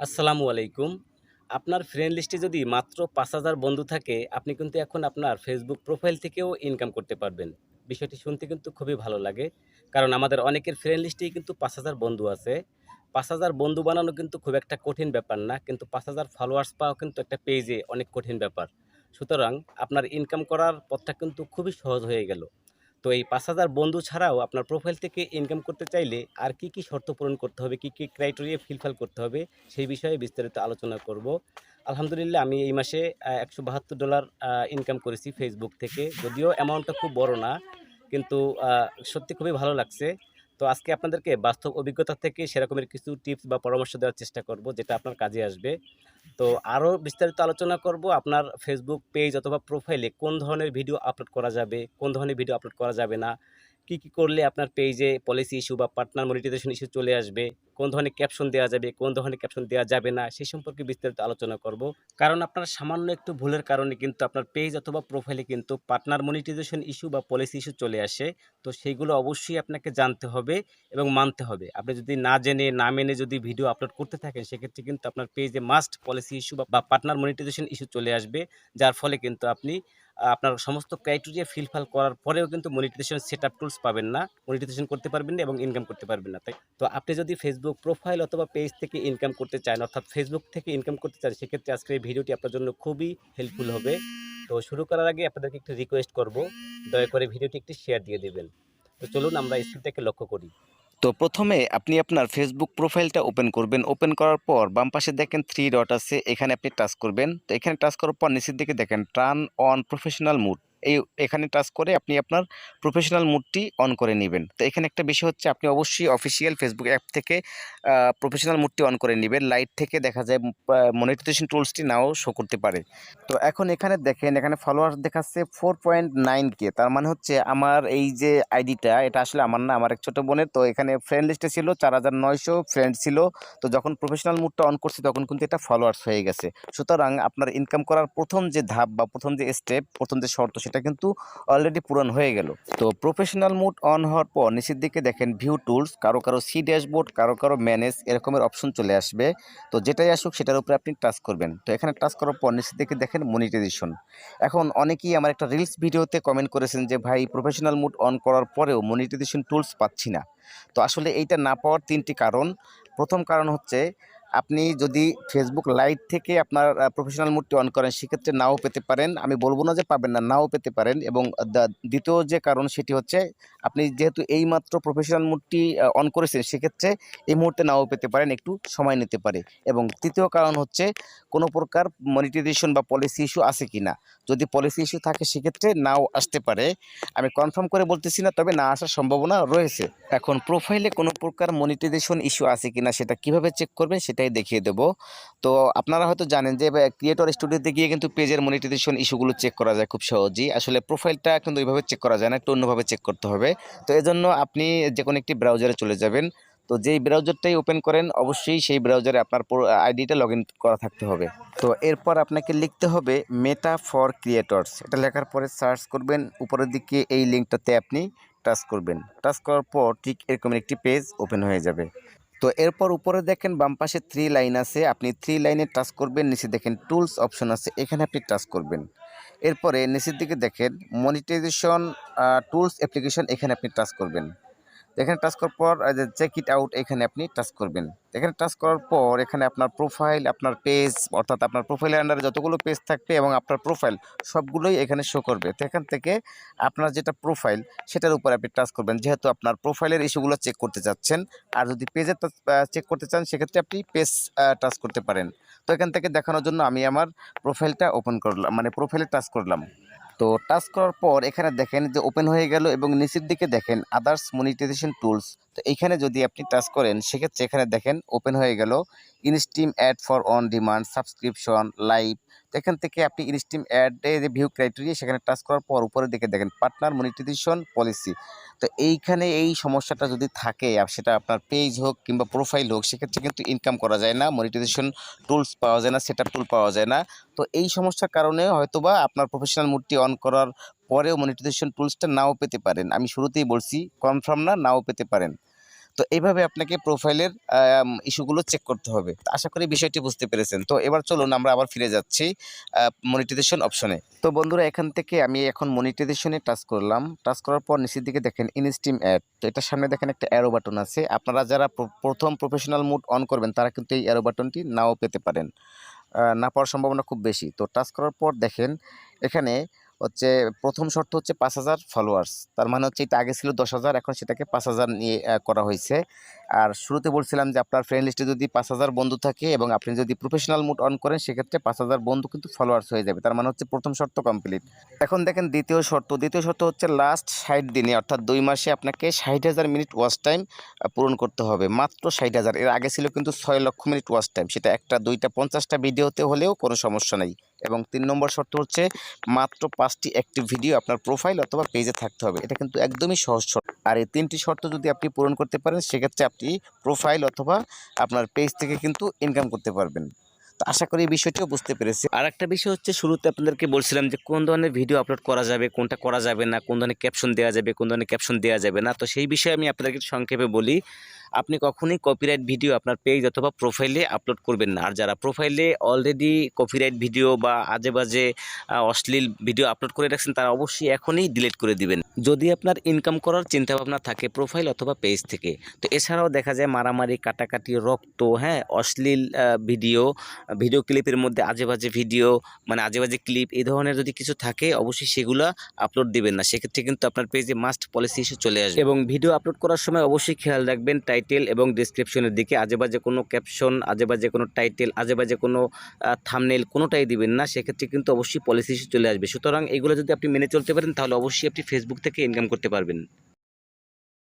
আসসালামু আলাইকুম। আপনার ফ্রেন্ড লিস্টে যদি মাত্র ৫,০০০ বন্ধু থাকে, আপনি কিন্তু এখন আপনার ফেসবুক প্রোফাইল থেকেও ইনকাম করতে পারবেন। বিষয়টি শুনতে কিন্তু খুবই ভালো লাগে। কারণ আমাদের অনেকের ফ্রেন্ড লিস্টেই কিন্তু ৫,০০০ বন্ধু আছে। ৫,০০০ বন্ধু বানানো কিন্তু খুব একটা কঠিন ব্যাপার না। কিন্তু ৫,০০০ ফলোয়ার্স পাওয়া কিন্তু একটা পেজে অনেক কঠিন ব্যাপার। সুতরাং আপনার ইনকাম করার পথটা কিন্তু খুবই সহজ হয়ে গেল। তো এই ৫,০০০ বন্ধু ছাড়াও আপনার প্রোফাইল থেকে ইনকাম করতে চাইলে আর কি শর্ত পূরণ করতে হবে, কি ক্রাইটেরিয়া ফিলফিল করতে হবে, সেই বিষয়ে বিস্তারিত আলোচনা করব। আলহামদুলিল্লাহ আমি এই মাসে $১৭২ ইনকাম করেছি ফেসবুক থেকে। যদিও অ্যামাউন্টটা খুব বড় না, কিন্তু আ সত্যি খুবই ভালো লাগছে। তো আজকে আপনাদেরকে বাস্তব অভিজ্ঞতা থেকে সেরকমের কিছু টিপস বা পরামর্শ দেওয়ার চেষ্টা করব, যেটা আপনার কাজে আসবে। তো আরও বিস্তারিত আলোচনা করব আপনার ফেসবুক পেজ অথবা প্রোফাইলে কোন ধরনের ভিডিও আপলোড করা যাবে, কোন ধরনের ভিডিও আপলোড করা যাবে না, কি করলে আপনার পেজে পলিসি ইস্যু বা পার্টনার মনিটাইজেশন ইস্যু চলে আসবে, কোন ধরনের ক্যাপশন দেওয়া যাবে, কোন ধরনের ক্যাপশন দেওয়া যাবে না, সেই সম্পর্কে বিস্তারিত আলোচনা করব। কারণ আপনার সামান্য একটু ভুলের কারণে কিন্তু আপনার পেজ অথবা প্রোফাইলে কিন্তু পার্টনার মনিটাইজেশন ইস্যু বা পলিসি ইস্যু চলে আসে। তো সেইগুলো অবশ্যই আপনাকে জানতে হবে এবং মানতে হবে। আপনি যদি না জেনে না মেনে যদি ভিডিও আপলোড করতে থাকেন, সেক্ষেত্রে কিন্তু আপনার পেজে মাস্ট পলিসি ইস্যু বা পার্টনার মনিটাইজেশন ইস্যু চলে আসবে। যার ফলে কিন্তু আপনি আপনার সমস্ত ক্রাইটেরিয়া ফিলফিল করার পরেও কিন্তু মনিটাইজেশন সেটআপ টুলস পাবেন না। মনিটাইজেশন করতে পারবেন না এবং ইনকাম করতে পারবেন না। তাই তো আপনি যদি ফেসবুক প্রোফাইল অথবা পেজ থেকে ইনকাম করতে চান, অর্থাৎ ফেসবুক থেকে ইনকাম করতে চান, সেক্ষেত্রে আজকের এই ভিডিওটি আপনার জন্য খুবই হেল্পফুল হবে। তো শুরু করার আগে আপনাদেরকে একটু রিকোয়েস্ট করব, দয়া করে ভিডিওটি একটি শেয়ার দিয়ে দিবেন। তো চলুন আমরা স্ক্রিনটাকে লক্ষ্য করি। তো প্রথমে আপনি আপনার ফেসবুক প্রোফাইলটা ওপেন করবেন। ওপেন করার পর বাম পাশে দেখেন 3 ডট আছে, এখানে আপনি টাচ করবেন। তো এখানে টাচ করার পর নিচের দিকে দেখেন টার্ন অন প্রফেশনাল মুড। এখানে টাচ করে আপনি আপনার প্রফেশনাল মুডটি অন করে নেবেন। তো এখানে একটা বিষয় হচ্ছে, আপনি অবশ্যই অফিসিয়াল ফেসবুক অ্যাপ থেকে প্রফেশনাল মুডটি অন করে নেবেন। লাইট থেকে দেখা যায় মনিটাইজেশন টুলসটি নাও শো করতে পারে। তো এখন এখানে দেখেন, এখানে ফলোয়ার্স দেখাচ্ছে 4.9K। তার মানে হচ্ছে আমার এই যে আইডিটা, এটা আসলে আমার না, আমার এক ছোট বোনের। তো এখানে ফ্রেন্ড লিস্টে ছিল 4,900 ফ্রেন্ড ছিল। তো যখন প্রফেশনাল মুডটা অন করছি তখন কিন্তু এটা ফলোয়ার্স হয়ে গেছে। সুতরাং আপনার ইনকাম করার প্রথম যে ধাপ বা প্রথম যে স্টেপ, প্রথম যে শর্ত, সেটা কিন্তু অলরেডি পূরণ হয়ে গেল। তো প্রফেশনাল মুড অন হওয়ার পর নিচের দিকে দেখেন ভিউ টুলস, কারো সি ড্যাশবোর্ড, কারো ম্যানেজ, এরকমের অপশন চলে আসবে। তো যেটাই আসুক সেটার উপরে আপনি টাচ করবেন। তো এখানে টাচ করার পর নিচের দিকে দেখেন মনিটাইজেশন। এখন অনেকেই আমার একটা রিলস ভিডিওতে কমেন্ট করেছেন যে ভাই, প্রফেশনাল মুড অন করার পরেও মনিটাইজেশন টুলস পাচ্ছি না। তো আসলে এইটা না পাওয়ার 3টি কারণ। প্রথম কারণ হচ্ছে, আপনি যদি ফেসবুক লাইট থেকে আপনার প্রফেশনাল মুডটি অন করেন, সেক্ষেত্রে নাও পেতে পারেন। আমি বলবো না যে পাবেন না, নাও পেতে পারেন। এবং দ্বিতীয় যে কারণ, সেটি হচ্ছে আপনি যেহেতু এইমাত্র প্রফেশনাল মুডটি অন করেছেন, সেক্ষেত্রে এই মুহূর্তে নাও পেতে পারেন, একটু সময় নিতে পারে। এবং তৃতীয় কারণ হচ্ছে, কোনো প্রকার মনিটাইজেশন বা পলিসি ইস্যু আছে কিনা। যদি পলিসি ইস্যু থাকে সেক্ষেত্রে নাও আসতে পারে। আমি কনফার্ম করে বলতেছি না, তবে না আসার সম্ভাবনা রয়েছে। এখন প্রোফাইলে কোনো প্রকার মনিটাইজেশন ইস্যু আছে কিনা সেটা কিভাবে চেক করবেন সেটাই দেখিয়ে দেব। তো আপনারা হয়তো জানেন যে ক্রিয়েটর স্টুডিওতে গিয়ে কিন্তু পেজের মনিটাইজেশন ইস্যুগুলো চেক করা যায় খুব সহজেই। আসলে প্রোফাইলটা কিন্তু ওইভাবে চেক করা যায় না, একটু অন্যভাবে চেক করতে হবে। তো এজন্য আপনি যে কোনো একটি ব্রাউজারে চলে যাবেন। তো যেই ব্রাউজারটাই ওপেন করেন, অবশ্যই সেই ব্রাউজারে আপনার আইডিটা লগ ইন করা থাকতে হবে। তো এরপর আপনাকে লিখতে হবে মেটা ফর ক্রিয়েটরস। এটা লেখার পরে সার্চ করবেন, উপরের দিকে এই লিঙ্কটাতে আপনি টাচ করবেন। টাচ করার পর ঠিক এরকম একটি পেজ ওপেন হয়ে যাবে। তো এরপর উপরে দেখেন বাম পাশে 3 লাইন আছে, আপনি 3 লাইনে টাচ করবেন। নিচে দেখেন টুলস অপশন আছে, এখানে আপনি টাচ করবেন। এরপরে নিচের দিকে দেখেন মনিটাইজেশন টুলস অ্যাপ্লিকেশন, এখানে আপনি টাচ করবেন। এখানে টাচ করার পর যে চেক ইট আউট, এখানে আপনি টাচ করবেন। এখানে টাচ করার পর এখানে আপনার প্রোফাইল, আপনার পেজ, অর্থাৎ আপনার প্রোফাইলের আন্ডারে যতগুলো পেজ থাকবে এবং আপনার প্রোফাইল সবগুলোই এখানে শো করবে। তো এখান থেকে আপনার যেটা প্রোফাইল, সেটার উপর আপনি টাচ করবেন, যেহেতু আপনার প্রোফাইলের ইস্যুগুলো চেক করতে চাচ্ছেন। আর যদি পেজের চেক করতে চান, সেক্ষেত্রে আপনি পেজ টাচ করতে পারেন। তো এখান থেকে দেখানোর জন্য আমি আমার প্রোফাইলটা ওপেন করলাম, মানে প্রোফাইলে টাচ করলাম। তো টাচ করার পর এখানে দেখেন যে ওপেন হয়ে গেল এবং নিচের দিকে দেখেন আদার্স মনিটাইজেশন টুলস। তো এইখানে যদি আপনি টাচ করেন, সেক্ষেত্রে এখানে দেখেন ওপেন হয়ে গেল ইনস্টিম add for on demand, subscription, live. তো এখান থেকে আপনি ইনস্টিম অ্যাডে যে ভিউ ক্রাইটেরিয়া, সেখানে টাচ করার পর উপরের দিকে দেখেন পার্টনার মনিটাইজেশন পলিসি। তো এইখানে এই সমস্যাটা যদি থাকে, আর সেটা আপনার পেজ হোক কিংবা প্রোফাইল হোক, সেক্ষেত্রে কিন্তু ইনকাম করা যায় না, মনিটাইজেশন টুলস পাওয়া যায় না, সেটআপ টুল পাওয়া যায় না। তো এই সমস্যার কারণে হয়তোবা আপনার প্রফেশনাল মুডটি অন করার পরেও মনিটাইজেশন টুলসটা নাও পেতে পারেন। আমি শুরুতেই বলছি, কনফার্ম না, নাও পেতে পারেন। তো এইভাবে আপনাকে প্রোফাইলের ইস্যুগুলো চেক করতে হবে। তো আশা করি বিষয়টি বুঝতে পেরেছেন। তো এবার চলুন আমরা আবার ফিরে যাচ্ছি মনিটাইজেশন অপশনে। তো বন্ধুরা এখান থেকে আমি এখন মনিটাইজেশনে টাচ করলাম। টাচ করার পর নিচের দিকে দেখেন ইনস্ট্রিম অ্যাড। তো এটার সামনে দেখেন একটা অ্যারো বাটন আছে। আপনারা যারা প্রথম প্রফেশনাল মোড অন করবেন তারা কিন্তু এই অ্যারো বাটনটি নাও পেতে পারেন। না পাওয়ার সম্ভাবনা খুব বেশি। তো টাচ করার পর দেখেন এখানে হচ্ছে প্রথম শর্ত হচ্ছে ৫,০০০ ফলোয়ার্স। তার মানে হচ্ছে এটা আগে ছিল ১০,০০০, এখন সেটাকে ৫,০০০ নিয়ে করা হয়েছে। আর শুরুতে বলছিলাম যে আপনার ফ্রেন্ড লিস্টে যদি ৫,০০০ বন্ধু থাকে এবং আপনি যদি প্রফেশনাল মোড অন করেন সেক্ষেত্রে ৫,০০০ বন্ধু কিন্তু ফলোয়ার্স হয়ে যাবে। তার মানে হচ্ছে প্রথম শর্ত কমপ্লিট। এখন দেখেন দ্বিতীয় শর্ত। দ্বিতীয় শর্ত হচ্ছে লাস্ট ৬০ দিনে অর্থাৎ ২ মাসে আপনাকে ৬০,০০০ মিনিট ওয়াচ টাইম পূরণ করতে হবে। মাত্র ৬০,০০০। এর আগে ছিল কিন্তু ৬,০০,০০০ মিনিট ওয়াচ টাইম। সেটা ১টা, ২টা, ৫০টা ভিডিওতে হলেও কোনো সমস্যা নেই। এবং ৩ নম্বর শর্ত হচ্ছে মাত্র ৫টি অ্যাক্টিভ ভিডিও আপনার প্রোফাইল অথবা পেজে থাকতে হবে। এটা কিন্তু একদমই সহজ শর্ত। আর এই ৩টি শর্ত যদি আপনি পূরণ করতে পারেন সেক্ষেত্রে আপনি প্রোফাইল অথবা আপনার পেজ থেকে কিন্তু ইনকাম করতে পারবেন। তো আশা করি এই বিষয়টিও বুঝতে পেরেছি। আর একটা বিষয় হচ্ছে শুরুতে আপনাদেরকে বলছিলাম যে কোন ধরনের ভিডিও আপলোড করা যাবে, কোনটা করা যাবে না, কোন ধরনের ক্যাপশন দেওয়া যাবে, কোন ধরনের ক্যাপশন দেওয়া যাবে না। তো সেই বিষয়ে আমি আপনাদেরকে সংক্ষেপে বলি। আপনি কখনোই কপিরাইট ভিডিও আপনার পেজ অথবা প্রোফাইলে আপলোড করবেন না। আর যারা প্রোফাইলে অলরেডি কপিরাইট ভিডিও বা আজেবাজে অশ্লীল ভিডিও আপলোড করে রাখছেন তারা অবশ্যই এখনই ডিলিট করে দিবেন, যদি আপনার ইনকাম করার চিন্তাভাবনা থাকে প্রোফাইল অথবা পেজ থেকে। তো এছাড়াও দেখা যায় মারামারি, কাটাকাটি, রক্ত, হ্যাঁ, অশ্লীল ভিডিও, ভিডিও ক্লিপের মধ্যে আজেবাজে ভিডিও, মানে আজেবাজে ক্লিপ, এই ধরনের যদি কিছু থাকে অবশ্যই সেগুলো আপলোড দিবেন না। সেক্ষেত্রে কিন্তু আপনার পেজে মাস্ট পলিসি ইস্যু চলে আসবে। এবং ভিডিও আপলোড করার সময় অবশ্যই খেয়াল রাখবেন টাইটেল এবং ডেসক্রিপশনের দিকে। আজেবাজে কোনো ক্যাপশন, আজেবাজে কোনো টাইটেল, আজেবাজে কোনো থাম্বনেইল কোনোটাই দিবেন না। সেক্ষেত্রে কিন্তু অবশ্যই পলিসি ইস্যু চলে আসবে। সুতরাং এগুলো যদি আপনি মেনে চলতে পারেন তাহলে অবশ্যই আপনি ফেসবুক থেকে ইনকাম করতে পারবেন।